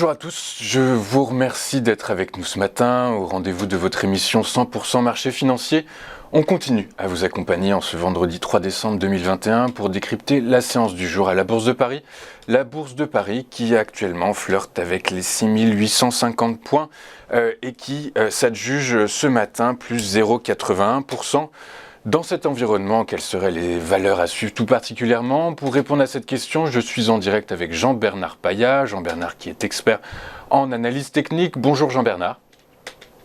Bonjour à tous, je vous remercie d'être avec nous ce matin au rendez-vous de votre émission 100% marché financier. On continue à vous accompagner en ce vendredi 3 décembre 2021 pour décrypter la séance du jour à la Bourse de Paris. La Bourse de Paris qui actuellement flirte avec les 6850 points et qui s'adjuge ce matin plus 0,81%. Dans cet environnement, quelles seraient les valeurs à suivre tout particulièrement? Pour répondre à cette question, je suis en direct avec Jean-Bernard Paya. Jean-Bernard qui est expert en analyse technique. Bonjour Jean-Bernard.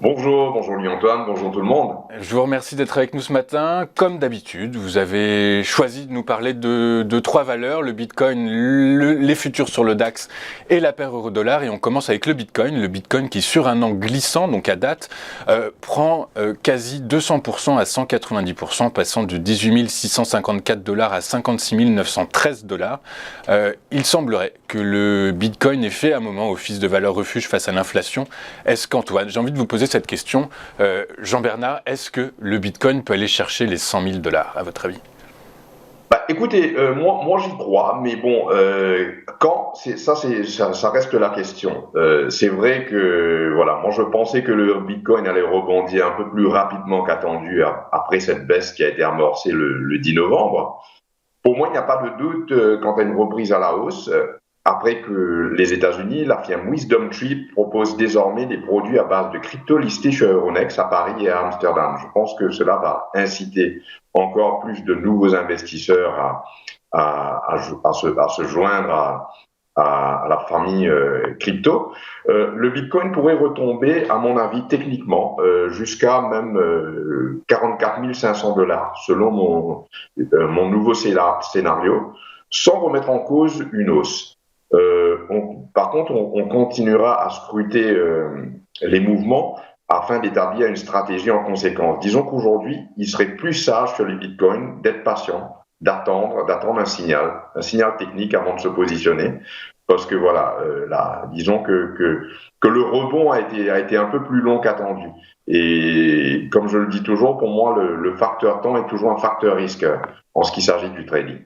Bonjour Louis-Antoine, bonjour tout le monde. Je vous remercie d'être avec nous ce matin. Comme d'habitude, vous avez choisi de nous parler de trois valeurs, le Bitcoin, les futurs sur le DAX et la paire euro-dollar. Et on commence avec le Bitcoin qui sur un an glissant, donc à date, prend quasi 200% à 190%, passant de 18 654 $ à 56 913 $. Il semblerait que le Bitcoin ait fait à un moment office de valeur refuge face à l'inflation. Est-ce qu'Antoine, j'ai envie de vous poser cette question, Jean-Bernard, est-ce que le Bitcoin peut aller chercher les 100 000 $, à votre avis? Écoutez, moi j'y crois, mais bon, ça reste la question. C'est vrai que, voilà, moi je pensais que le Bitcoin allait rebondir un peu plus rapidement qu'attendu après cette baisse qui a été amorcée le 10 novembre. Pour moi, il n'y a pas de doute quant à une reprise à la hausse. Après que les États-Unis, la firme WisdomTree propose désormais des produits à base de crypto listés chez Euronext à Paris et à Amsterdam. Je pense que cela va inciter encore plus de nouveaux investisseurs à se joindre à la famille crypto. Le Bitcoin pourrait retomber, à mon avis, techniquement, jusqu'à même 44 500 $, selon mon nouveau scénario, sans remettre en cause une hausse. Par contre, on continuera à scruter les mouvements afin d'établir une stratégie en conséquence. Disons qu'aujourd'hui, il serait plus sage sur les bitcoins d'être patient, d'attendre un signal technique avant de se positionner. Parce que voilà, disons que le rebond a été un peu plus long qu'attendu. Et comme je le dis toujours, pour moi, le facteur temps est toujours un facteur risque en ce qui s'agit du trading.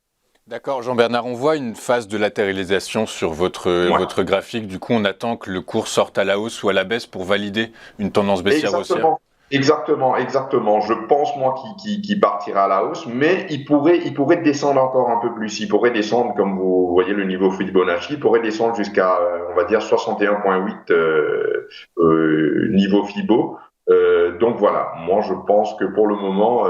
D'accord, Jean-Bernard, on voit une phase de latéralisation sur votre graphique. Du coup, on attend que le cours sorte à la hausse ou à la baisse pour valider une tendance baissière haussière. Exactement. Je pense, moi, qu'il partira à la hausse, mais il pourrait descendre encore un peu plus. Il pourrait descendre, comme vous voyez le niveau Fibonacci, il pourrait descendre jusqu'à, on va dire, 61,8 niveau Fibo. Donc voilà, moi je pense que pour le moment,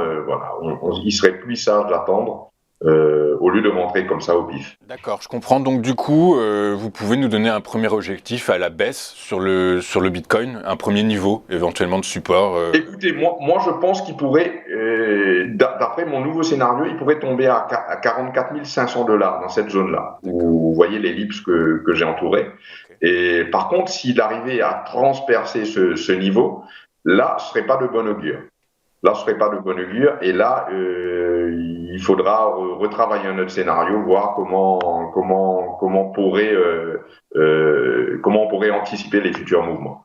il serait plus sage d'attendre. Au lieu de rentrer comme ça au pif. D'accord, je comprends. Donc du coup, vous pouvez nous donner un premier objectif à la baisse sur le Bitcoin, un premier niveau éventuellement de support Écoutez, moi je pense qu'il pourrait, d'après mon nouveau scénario, il pourrait tomber à 44 500 $ dans cette zone-là. Vous voyez l'ellipse que j'ai entourée. Okay. Et par contre, s'il arrivait à transpercer ce niveau, là, ce serait pas de bon augure. Et là, il faudra retravailler un autre scénario, voir comment on pourrait anticiper les futurs mouvements.